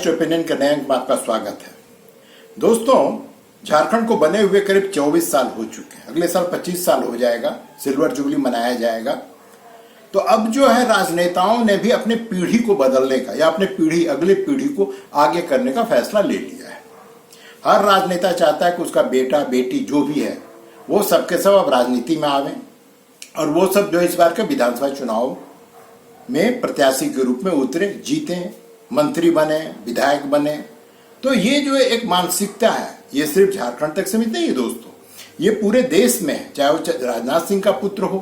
First opinion के नए अंक में आपका स्वागत है। दोस्तों, झारखंड को बने हुए करीब 24 साल हो चुके हैं। अगले साल 25 साल हो जाएगा, सिल्वर जुबली मनाया जाएगा। तो अब जो है राजनेताओं ने भी अपने पीढ़ी को बदलने का या अपने अगली पीढ़ी को आगे करने का फैसला ले लिया है। हर राजनेता चाहता है कि उसका बेटा बेटी जो भी है वो सबके सब अब राजनीति में आवे और वो सब जो इस बार के विधानसभा चुनाव में प्रत्याशी के रूप में उतरे, जीते, मंत्री बने, विधायक बने। तो ये जो एक मानसिकता है ये सिर्फ झारखंड तक सीमित नहीं है दोस्तों, ये पूरे देश में है। चाहे वो राजनाथ सिंह का पुत्र हो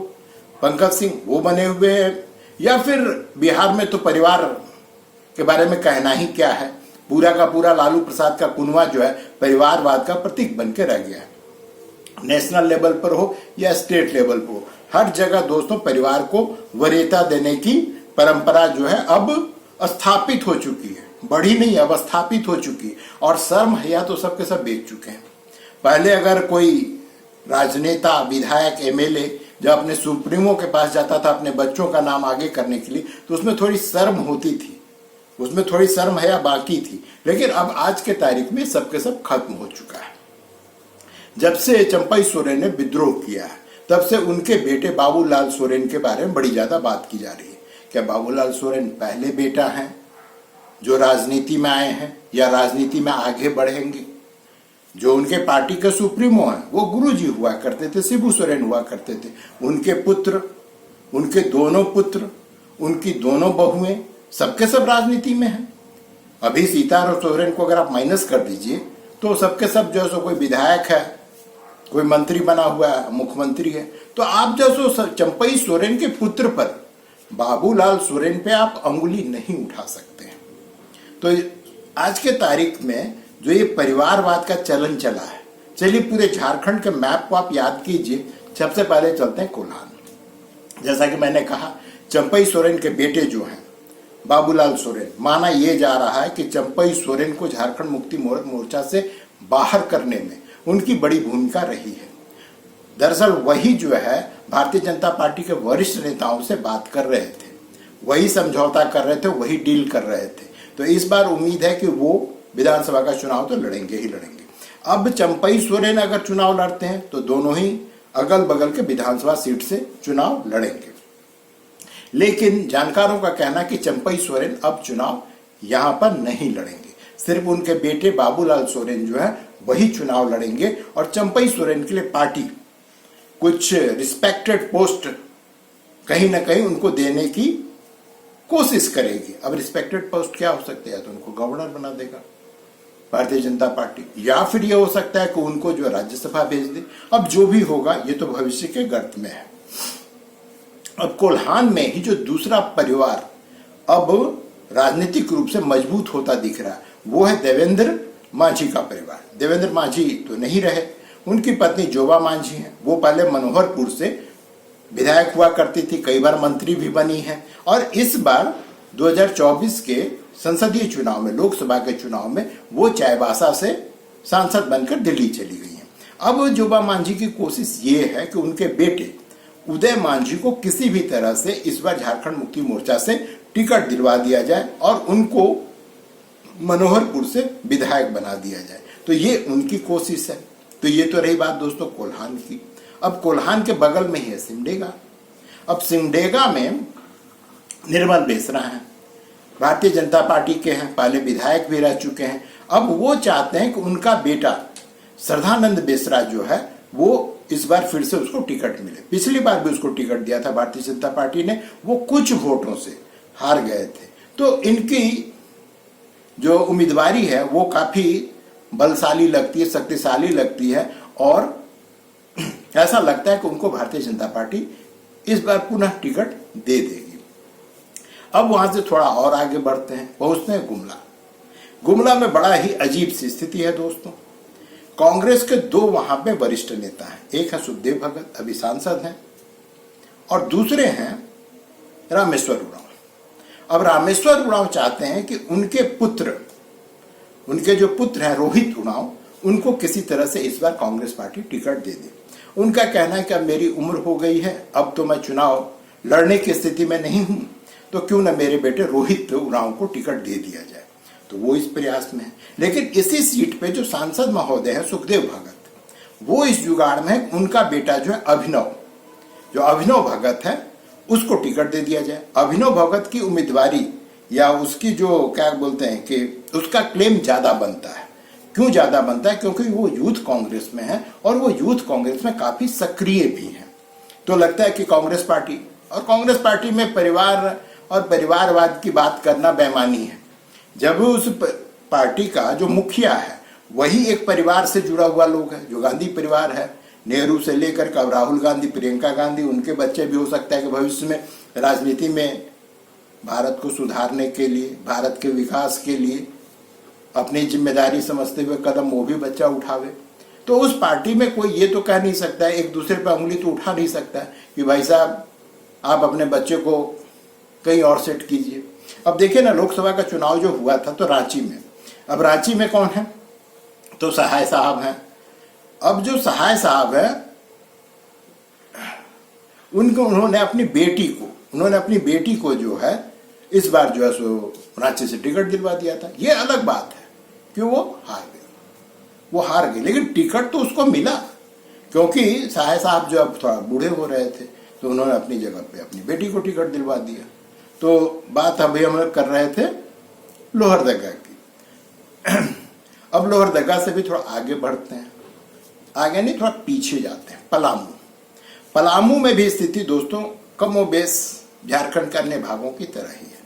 पंकज सिंह, वो बने हुए हैं, या फिर बिहार में तो परिवार के बारे में कहना ही क्या है। पूरा का पूरा लालू प्रसाद का कुनवा जो है परिवारवाद का प्रतीक बन के रह गया है। नेशनल लेवल पर हो या स्टेट लेवल पर हो, हर जगह दोस्तों परिवार को वरीयता देने की परंपरा जो है अब स्थापित हो चुकी है। बढ़ी नहीं, अब स्थापित हो चुकी है। और शर्म हया तो सबके सब बेच चुके हैं। पहले अगर कोई राजनेता, विधायक, एमएलए जब अपने सुप्रीमो के पास जाता था अपने बच्चों का नाम आगे करने के लिए, तो उसमें थोड़ी शर्म होती थी, उसमें थोड़ी शर्म हया बाकी थी। लेकिन अब आज के तारीख में सबके सब खत्म हो चुका है। जब से चंपई सोरेन ने विद्रोह किया है तब से उनके बेटे बाबूलाल सोरेन के बारे में बड़ी ज्यादा बात की जा रही है। क्या बाबूलाल सोरेन पहले बेटा हैं जो राजनीति में आए हैं या राजनीति में आगे बढ़ेंगे? जो उनके पार्टी के सुप्रीमो हैं वो गुरुजी हुआ करते थे, शिबू सोरेन हुआ करते थे। उनके पुत्र, उनके दोनों पुत्र, उनकी दोनों बहुएं सबके सब राजनीति में हैं। अभी सीताराम सोरेन को अगर आप माइनस कर दीजिए तो सबके सब जो है कोई विधायक है, कोई मंत्री बना हुआ है, मुख्यमंत्री है। तो आप जो चंपई सोरेन के पुत्र पर, बाबूलाल सोरेन पे आप अंगुली नहीं उठा सकते हैं। तो आज के तारीख में जो ये परिवारवाद का चलन चला है, चलिए पूरे झारखंड के मैप को आप याद कीजिए। सबसे पहले चलते हैं कोल्हान। जैसा कि मैंने कहा, चंपई सोरेन के बेटे जो हैं बाबूलाल सोरेन, माना यह जा रहा है कि चंपई सोरेन को झारखंड मुक्ति मोर्चा से बाहर करने में उनकी बड़ी भूमिका रही है। दरअसल वही जो है भारतीय जनता पार्टी के वरिष्ठ नेताओं से बात कर रहे थे, वही समझौता कर रहे थे, वही डील कर रहे थे। तो इस बार उम्मीद है कि वो विधानसभा का चुनाव तो लड़ेंगे ही लड़ेंगे। अब चंपई सोरेन अगर चुनाव लड़ते हैं तो दोनों ही अगल बगल के विधानसभा सीट से चुनाव लड़ेंगे। लेकिन जानकारों का कहना है कि चंपई सोरेन अब चुनाव यहां पर नहीं लड़ेंगे, सिर्फ उनके बेटे बाबूलाल सोरेन जो है वही चुनाव लड़ेंगे। और चंपई सोरेन के लिए पार्टी कुछ रिस्पेक्टेड पोस्ट कहीं ना कहीं उनको देने की कोशिश करेगी। अब रिस्पेक्टेड पोस्ट क्या हो सकते हैं? तो उनको गवर्नर बना देगा भारतीय जनता पार्टी, या फिर ये हो सकता है कि उनको जो राज्यसभा भेज दे। अब जो भी होगा ये तो भविष्य के गर्त में है। अब कोल्हान में ही जो दूसरा परिवार अब राजनीतिक रूप से मजबूत होता दिख रहा है वो है देवेंद्र मांझी का परिवार। देवेंद्र मांझी तो नहीं रहे, उनकी पत्नी जोबा मांझी हैं। वो पहले मनोहरपुर से विधायक हुआ करती थी, कई बार मंत्री भी बनी है। और इस बार 2024 के संसदीय चुनाव में, लोकसभा के चुनाव में वो चाईबासा से सांसद बनकर दिल्ली चली गई हैं। अब जोबा मांझी की कोशिश ये है कि उनके बेटे उदय मांझी को किसी भी तरह से इस बार झारखंड मुक्ति मोर्चा से टिकट दिलवा दिया जाए और उनको मनोहरपुर से विधायक बना दिया जाए। तो ये उनकी कोशिश है। तो ये तो रही बात दोस्तों कोल्हान की। अब कोल्हान के बगल में ही है सिमडेगा। अब सिमडेगा में निर्मल बेसरा हैं, भारतीय जनता पार्टी के हैं, पहले विधायक भी रह चुके हैं। अब वो चाहते हैं कि उनका बेटा श्रद्धानंद बेसरा जो है वो इस बार फिर से उसको टिकट मिले। पिछली बार भी उसको टिकट दिया था भारतीय जनता पार्टी ने, वो कुछ वोटों से हार गए थे। तो इनकी जो उम्मीदवारी है वो काफी बलशाली लगती है, शक्तिशाली लगती है और ऐसा लगता है कि उनको भारतीय जनता पार्टी इस बार पुनः टिकट दे देगी। अब वहां से थोड़ा और आगे बढ़ते हैं, पहुंचते हैं गुमला। गुमला में बड़ा ही अजीब सी स्थिति है दोस्तों। कांग्रेस के दो वहां पे वरिष्ठ नेता हैं, एक है सुखदेव भगत, अभी सांसद हैं, और दूसरे हैं रामेश्वर उरांव। अब रामेश्वर उरांव चाहते हैं कि उनके जो पुत्र हैं रोहित उरांव, उनको किसी तरह से इस बार कांग्रेस पार्टी टिकट दे दे। उनका कहना है कि अब मेरी उम्र हो गई है, अब तो मैं चुनाव लड़ने की स्थिति में नहीं हूं, तो क्यों न मेरे बेटे रोहित उरांव को टिकट दे दिया जाए। तो वो इस प्रयास में है। लेकिन इसी सीट पे जो सांसद महोदय हैं सुखदेव भगत, वो इस जुगाड़ में है, उनका बेटा जो है अभिनव भगत है, उसको टिकट दे दिया जाए। अभिनव भगत की उम्मीदवारी या उसकी जो क्या बोलते हैं कि उसका क्लेम ज्यादा बनता है। क्यों ज्यादा बनता है? क्योंकि वो यूथ कांग्रेस में है और वो यूथ कांग्रेस में काफी सक्रिय भी है। तो लगता है कि कांग्रेस पार्टी में परिवार और परिवारवाद की बात करना बेईमानी है। जब उस पार्टी का जो मुखिया है वही एक परिवार से जुड़ा हुआ लोग है, जो गांधी परिवार है, नेहरू से लेकर के राहुल गांधी, प्रियंका गांधी, उनके बच्चे भी हो सकता है कि भविष्य में राजनीति में भारत को सुधारने के लिए, भारत के विकास के लिए अपनी जिम्मेदारी समझते हुए कदम वो भी बच्चा उठावे। तो उस पार्टी में कोई ये तो कह नहीं सकता है, एक दूसरे पर उंगली तो उठा नहीं सकता है कि भाई साहब आप अपने बच्चे को कहीं और सेट कीजिए। अब देखिए ना, लोकसभा का चुनाव जो हुआ था तो रांची में, अब रांची में कौन है? तो सहाय साहब हैं। अब जो सहाय साहब है उन्होंने अपनी बेटी को जो है इस बार जो है सो रांची से टिकट दिलवा दिया था। ये अलग बात है कि वो हार गए, लेकिन टिकट तो उसको मिला, क्योंकि सहाय साहब जो अब थोड़ा बूढ़े हो रहे थे तो उन्होंने अपनी जगह पे अपनी बेटी को टिकट दिलवा दिया। तो बात अभी हम कर रहे थे लोहरदगा की। अब लोहरदगा से भी थोड़ा आगे बढ़ते हैं, आगे नहीं थोड़ा पीछे जाते हैं। पलामू में भी स्थिति दोस्तों कमोबेश झारखंड के अन्य भागों की तरह ही है।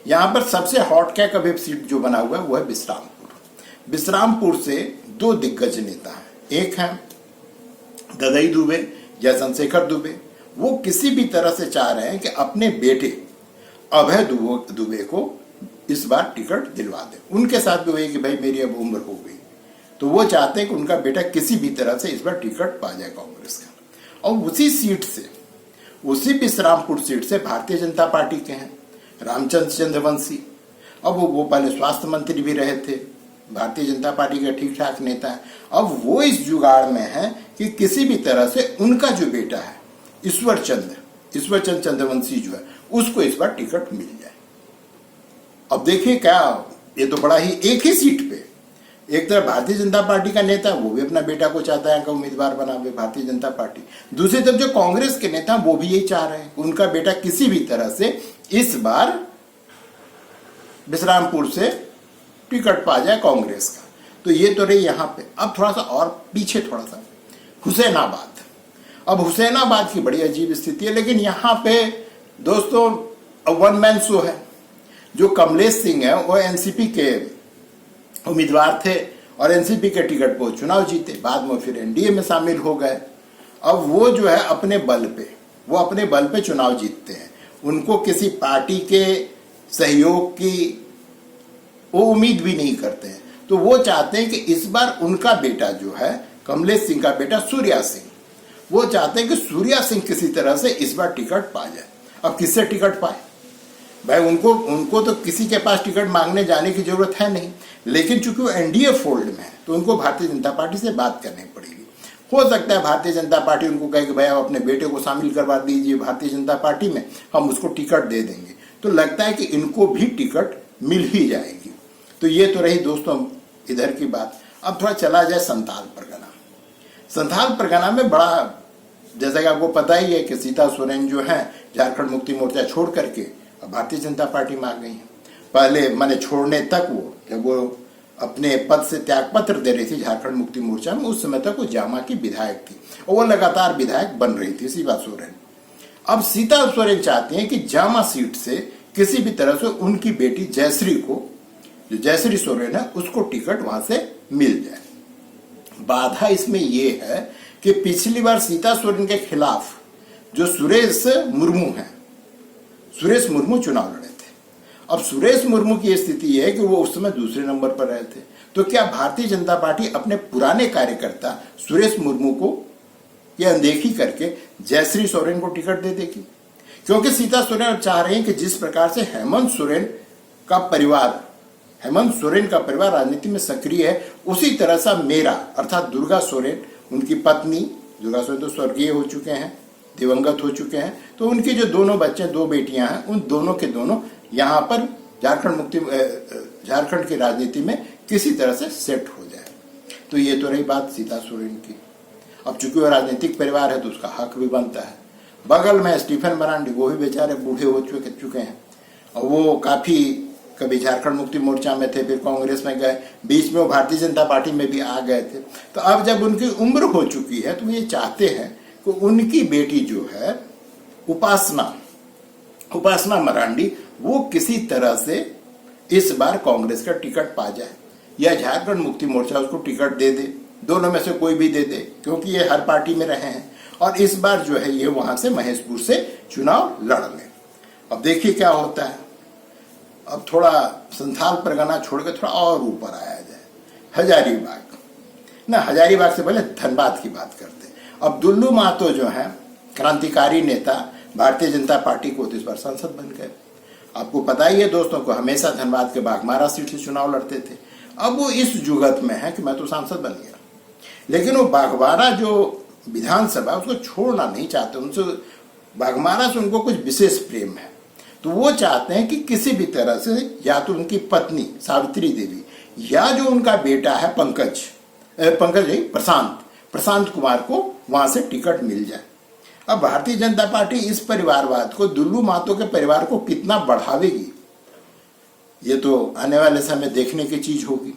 यहाँ पर सबसे हॉट कैक अभी सीट जो बना हुआ है वो है विश्रामपुर से दो दिग्गज नेता हैं। एक है ददई दुबे या चंद्रशेखर दुबे। वो किसी भी तरह से चाह रहे हैं कि अपने बेटे अभय दुबे को इस बार टिकट दिलवा दें। उनके साथ भी वही कि भाई मेरी अब उम्र हो गई, तो वो चाहते हैं कि उनका बेटा किसी भी तरह से इस बार टिकट पा जाए कांग्रेस का। और उसी विश्रामपुर सीट से भारतीय जनता पार्टी के हैं रामचंद्र चंद्रवंशी। अब वो पहले स्वास्थ्य मंत्री भी रहे थे, भारतीय जनता पार्टी के ठीक ठाक नेता है। अब वो इस जुगाड़ में है कि किसी भी तरह से उनका जो बेटा है ईश्वर चंद्र चंद्रवंशी जो है उसको इस बार टिकट मिल जाए। अब देखिए क्या, ये तो बड़ा ही एक ही सीट पे एक तरफ भारतीय जनता पार्टी का नेता वो भी अपना बेटा को चाहता है कि उम्मीदवार बनावे भारतीय जनता पार्टी, दूसरी तरफ जो कांग्रेस के नेता वो भी यही चाह रहे हैं उनका बेटा किसी भी तरह से इस बार विश्रामपुर से टिकट पा जाए कांग्रेस का। तो ये तो रही यहाँ पे। अब थोड़ा सा और पीछे थोड़ा सा हुसैनाबाद। अब हुसैनाबाद की बड़ी अजीब स्थिति है, लेकिन यहाँ पे दोस्तों वन मैन शो है। जो कमलेश सिंह है वो एनसीपी के उम्मीदवार थे और एनसीपी के टिकट पर चुनाव जीते, बाद में फिर एनडीए में शामिल हो गए। अब वो जो है अपने बल पे चुनाव जीतते हैं, उनको किसी पार्टी के सहयोग की वो उम्मीद भी नहीं करते हैं। तो वो चाहते हैं कि इस बार उनका बेटा जो है कमलेश सिंह का बेटा सूर्या सिंह, वो चाहते हैं कि सूर्या सिंह किसी तरह से इस बार टिकट पा जाए। अब किससे टिकट पाए भाई? उनको तो किसी के पास टिकट मांगने जाने की जरूरत है नहीं, लेकिन चूंकि वो एनडीए फोल्ड में है तो उनको भारतीय जनता पार्टी से बात करनी पड़ेगी। हो सकता है भारतीय जनता पार्टी उनको कहे कि भाई आप अपने बेटे को शामिल करवा दीजिए भारतीय जनता पार्टी में, हम उसको टिकट दे देंगे। तो लगता है कि इनको भी टिकट मिल ही जाएगी। तो ये तो रही दोस्तों इधर की बात। अब थोड़ा चला जाए संथाल परगना में बड़ा, जैसा कि आपको पता ही है कि सीता सोरेन जो है झारखंड मुक्ति मोर्चा छोड़ करके अब भारतीय जनता पार्टी में आ गई है। पहले माने छोड़ने तक वो, जब वो अपने पद से त्यागपत्र दे रही थी झारखंड मुक्ति मोर्चा में, उस समय तक वो जामा की विधायक थी और वो लगातार विधायक बन रही थी सीता सोरेन। अब सीता सोरेन चाहती हैं कि जामा सीट से किसी भी तरह से उनकी बेटी जयश्री को, जो जयश्री सोरेन है, उसको टिकट वहां से मिल जाए। बाधा इसमें यह है कि पिछली बार सीता सोरेन के खिलाफ जो सुरेश मुर्मू चुनाव लड़े थे। अब सुरेश मुर्मू की स्थिति यह है कि वो उस समय दूसरे नंबर पर रहे थे। तो क्या भारतीय जनता पार्टी अपने पुराने कार्यकर्ता सुरेश मुर्मू को यह अनदेखी करके जयश्री सोरेन को टिकट दे देगी? क्योंकि सीता सोरेन चाह रही है कि जिस प्रकार से हेमंत सोरेन का परिवार राजनीति में सक्रिय है, उसी तरह से मेरा अर्थात दुर्गा सोरेन, उनकी पत्नी दुर्गा सोरेन तो स्वर्गीय हो चुके हैं, दिवंगत हो चुके हैं, तो उनके जो दोनों बच्चे, दो बेटियां हैं, उन दोनों के दोनों यहाँ पर झारखंड मुक्ति झारखंड की राजनीति में किसी तरह से सेट हो जाए। तो ये तो रही बात सीता सोरेन की। अब चूंकि वो राजनीतिक परिवार है तो उसका हक भी बनता है। बगल में स्टीफन मरांडी, वो भी बेचारे बूढ़े हो चुके हैं और वो काफी कभी झारखंड मुक्ति मोर्चा में थे, फिर कांग्रेस में गए, बीच में वो भारतीय जनता पार्टी में भी आ गए थे। तो अब जब उनकी उम्र हो चुकी है तो ये चाहते हैं कि उनकी बेटी जो है उपासना मरांडी, वो किसी तरह से इस बार कांग्रेस का टिकट पा जाए या झारखंड मुक्ति मोर्चा उसको टिकट दे दे, दोनों में से कोई भी दे दे, क्योंकि ये हर पार्टी में रहे हैं और इस बार जो है ये वहां से महेशपुर से चुनाव लड़ लें। अब देखिए क्या होता है। अब थोड़ा संथाल परगना छोड़कर थोड़ा और ऊपर आया जाए, हजारीबाग से पहले धनबाद की बात करते हैं। अब दुल्लू महतो जो है क्रांतिकारी नेता, भारतीय जनता पार्टी को इस बार सांसद बन गए। आपको पता ही है दोस्तों को, हमेशा धनबाद के बाघमारा सीट से चुनाव लड़ते थे। अब वो इस जुगत में है कि मैं तो सांसद बन गया, लेकिन वो बाघमारा जो विधानसभा उसको छोड़ना नहीं चाहते। उनसे बाघमारा से उनको कुछ विशेष प्रेम है, तो वो चाहते हैं कि किसी भी तरह से या तो उनकी पत्नी सावित्री देवी या जो उनका बेटा है प्रशांत कुमार को वहां से टिकट मिल जाए। अब भारतीय जनता पार्टी इस परिवारवाद को, दुल्लू महतो के परिवार को कितना बढ़ावेगी, ये तो आने वाले समय देखने की चीज होगी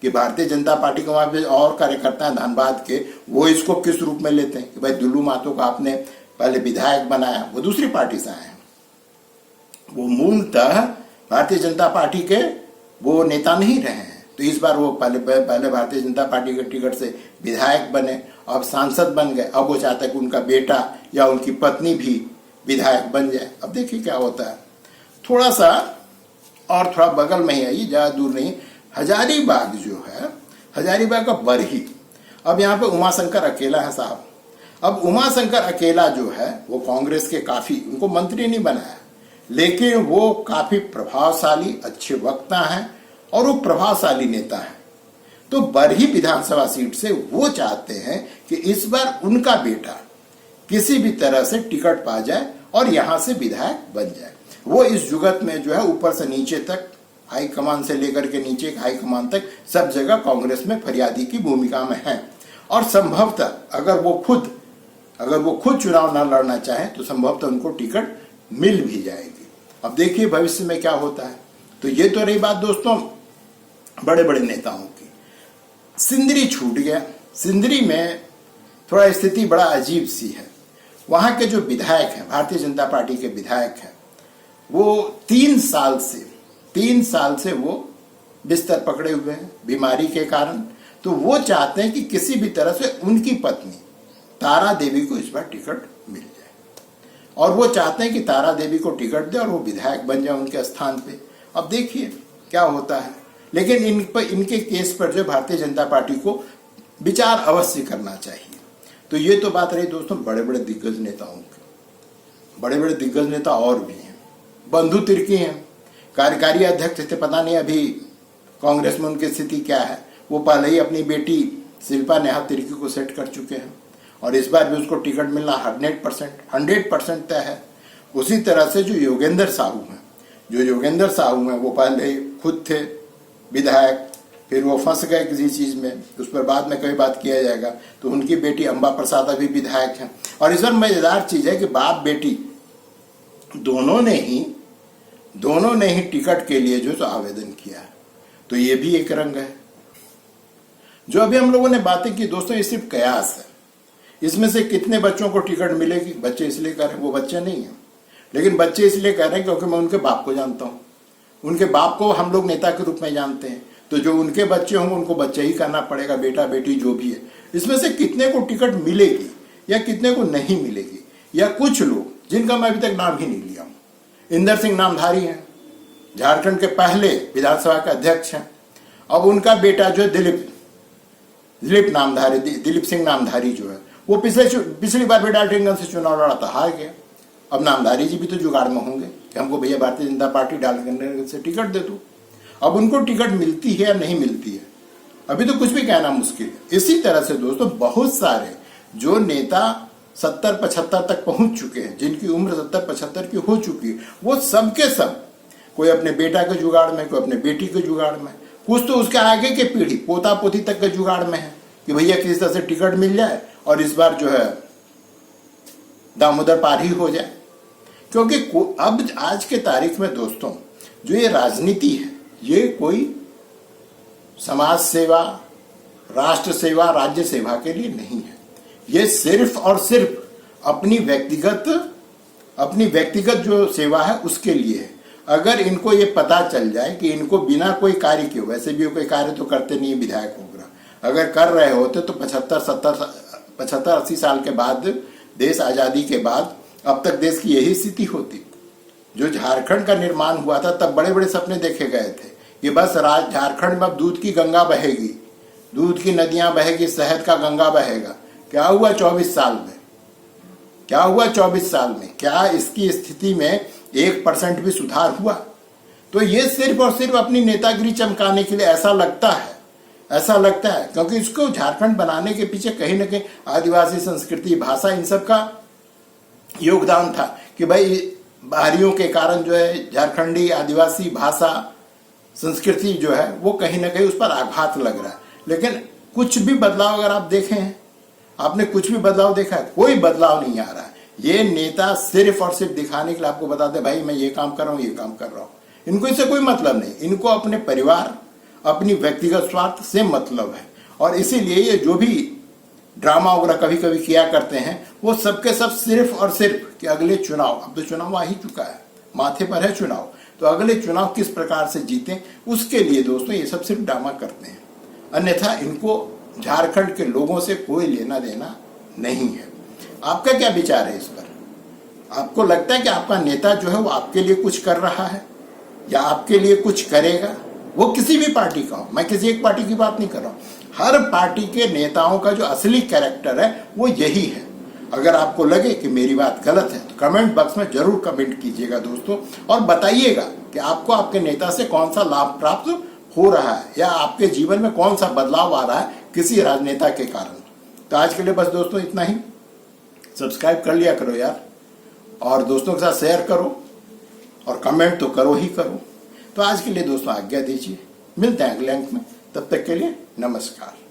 कि भारतीय जनता पार्टी के वहां पे और कार्यकर्ता हैं धनबाद के, वो इसको किस रूप में लेते हैं कि भाई दुल्लू महतो को आपने पहले विधायक बनाया, वो दूसरी पार्टी से आए हैं, वो मूलतः भारतीय जनता पार्टी के वो नेता नहीं रहे हैं। तो इस बार वो पहले भारतीय जनता पार्टी के टिकट से विधायक बने, अब सांसद बन गए। अब वो चाहते हैं कि उनका बेटा या उनकी पत्नी भी विधायक बन जाए। अब देखिए क्या होता है। थोड़ा सा और थोड़ा बगल में ही है, ये ज्यादा दूर नहीं, हजारीबाग जो है, हजारीबाग का बरही। अब यहाँ पे उमाशंकर अकेला है साहब। अब उमाशंकर अकेला जो है वो कांग्रेस के काफी, उनको मंत्री नहीं बनाया, लेकिन वो काफी प्रभावशाली अच्छे वक्ता हैं और वो प्रभावशाली नेता है। तो बरही विधानसभा सीट से वो चाहते हैं कि इस बार उनका बेटा किसी भी तरह से टिकट पा जाए और यहां से विधायक बन जाए। वो इस जुगत में जो है ऊपर से नीचे तक, हाईकमान से लेकर के नीचे हाईकमान तक सब जगह कांग्रेस में फरियादी की भूमिका में है। और संभवतः अगर वो खुद चुनाव ना लड़ना चाहे तो संभवतः उनको टिकट मिल भी जाएगी। अब देखिए भविष्य में क्या होता है। तो ये तो रही बात दोस्तों बड़े बड़े नेताओं की। सिंदरी छूट गया। सिंदरी में थोड़ा स्थिति बड़ा अजीब सी है। वहां के जो विधायक हैं, भारतीय जनता पार्टी के विधायक हैं, वो 3 साल से वो बिस्तर पकड़े हुए हैं बीमारी के कारण। तो वो चाहते हैं कि किसी भी तरह से उनकी पत्नी तारा देवी को इस बार टिकट मिल जाए और वो चाहते हैं कि तारा देवी को टिकट दे और वो विधायक बन जाए उनके स्थान पे। अब देखिए क्या होता है। लेकिन इनके केस पर जो भारतीय जनता पार्टी को विचार अवश्य करना चाहिए। तो ये तो बात रही दोस्तों बड़े बड़े दिग्गज नेताओं की। बड़े बड़े दिग्गज नेता और भी हैं। बंधु तिर्की हैं, कार्यकारी अध्यक्ष थे, पता नहीं अभी कांग्रेस में उनकी स्थिति क्या है। वो पहले ही अपनी बेटी शिल्पा नेहा तिर्की को सेट कर चुके हैं और इस बार भी उसको टिकट मिलना 100% तय है। उसी तरह से जो योगेंद्र साहू हैं, वो पहले खुद थे विधायक, फिर वो फंस गए किसी चीज में, उस पर बाद में कई बात किया जाएगा। तो उनकी बेटी अंबा प्रसाद अभी विधायक हैं। और इस बार मजेदार चीज है कि बाप बेटी दोनों ने ही टिकट के लिए जो आवेदन किया है। तो ये भी एक रंग है। जो अभी हम लोगों ने बातें की दोस्तों, ये सिर्फ कयास है। इसमें से कितने बच्चों को टिकट मिलेगी, बच्चे इसलिए कह रहे हैं, वो बच्चे नहीं है, लेकिन बच्चे इसलिए कह रहे हैं क्योंकि मैं उनके बाप को जानता हूं। उनके बाप को हम लोग नेता के रूप में जानते हैं। तो जो उनके बच्चे होंगे उनको बच्चे ही करना पड़ेगा, बेटा बेटी जो भी है। इसमें से कितने को टिकट मिलेगी या कितने को नहीं मिलेगी, या कुछ लोग जिनका मैं अभी तक नाम ही नहीं लिया हूं। इंदर सिंह नामधारी हैं, झारखंड के पहले विधानसभा के अध्यक्ष हैं। अब उनका बेटा जो दिलीप सिंह नामधारी जो है, वो पिछली बार भी डाल्टनगंज से चुनाव लड़ा था, हार गया। अब नामधारी जी भी तो जुगाड़ में होंगे कि हमको भैया भारतीय जनता पार्टी डाल्टनगंज से टिकट दे दो। अब उनको टिकट मिलती है या नहीं मिलती है, अभी तो कुछ भी कहना मुश्किल है। इसी तरह से दोस्तों बहुत सारे जो नेता 70-75 तक पहुंच चुके हैं, जिनकी उम्र 70-75 की हो चुकी है, वो सबके सब कोई अपने बेटा के जुगाड़ में, कोई अपने बेटी के जुगाड़ में, कुछ तो उसके आगे के पीढ़ी पोता पोती तक के जुगाड़ में है कि भैया किसी तरह से टिकट मिल जाए और इस बार जो है दामोदर पार ही हो जाए। क्योंकि अब आज के तारीख में दोस्तों जो ये राजनीति है ये कोई समाज सेवा, राष्ट्र सेवा, राज्य सेवा के लिए नहीं है। ये सिर्फ और सिर्फ अपनी व्यक्तिगत जो सेवा है उसके लिए है। अगर इनको ये पता चल जाए कि इनको बिना कोई कार्य किए, वैसे भी कोई कार्य तो करते नहीं है विधायक वगैरह, अगर कर रहे होते तो 75-80 साल के बाद, देश आजादी के बाद अब तक देश की यही स्थिति होती। जो झारखंड का निर्माण हुआ था तब बड़े बड़े सपने देखे गए थे कि बस झारखंड में अब दूध की गंगा बहेगी, दूध की नदियां बहेगी, शहद का गंगा बहेगा। क्या हुआ 24 साल में? क्या हुआ 24 साल में? क्या इसकी स्थिति में 1% भी सुधार हुआ? तो ये सिर्फ और सिर्फ अपनी नेतागिरी चमकाने के लिए ऐसा लगता है क्योंकि इसको झारखंड बनाने के पीछे कहीं ना कहीं आदिवासी संस्कृति, भाषा, इन सब का योगदान था कि भाई बाहरियों के कारण जो है झारखंडी आदिवासी भाषा संस्कृति जो है वो कहीं ना कहीं उस पर आघात लग रहा है। लेकिन कुछ भी बदलाव अगर आप देखें, आपने कुछ भी बदलाव देखा है? कोई बदलाव नहीं आ रहा है। ये नेता सिर्फ और सिर्फ दिखाने के लिए आपको बताते भाई मैं ये काम कर रहा हूँ, ये काम कर रहा हूँ। इनको इससे कोई मतलब नहीं, इनको अपने परिवार, अपनी व्यक्तिगत स्वार्थ से मतलब है। और इसीलिए ये जो भी ड्रामा वगैरह कभी कभी किया करते हैं वो सबके सब सिर्फ और सिर्फ कि अगले चुनाव, अब तो चुनाव आ ही चुका है, माथे पर है चुनाव, तो अगले चुनाव किस प्रकार से जीतें उसके लिए दोस्तों ये सब सिर्फ ड्रामा करते हैं। अन्यथा इनको झारखंड के लोगों से कोई लेना देना नहीं है। आपका क्या विचार है इस पर? आपको लगता है कि आपका नेता जो है वो आपके लिए कुछ कर रहा है या आपके लिए कुछ करेगा? वो किसी भी पार्टी का हो, मैं किसी एक पार्टी की बात नहीं कर रहा हूं। हर पार्टी के नेताओं का जो असली कैरेक्टर है वो यही है। अगर आपको लगे कि मेरी बात गलत है तो कमेंट बॉक्स में जरूर कमेंट कीजिएगा दोस्तों, और बताइएगा कि आपको आपके नेता से कौन सा लाभ प्राप्त हो रहा है या आपके जीवन में कौन सा बदलाव आ रहा है किसी राजनेता के कारण। तो आज के लिए बस दोस्तों इतना ही। सब्सक्राइब कर लिया करो यार, और दोस्तों के साथ शेयर करो, और कमेंट तो करो ही करो। तो आज के लिए दोस्तों आज्ञा दीजिए, मिलते हैं अगले अंक में, तब तक के लिए नमस्कार।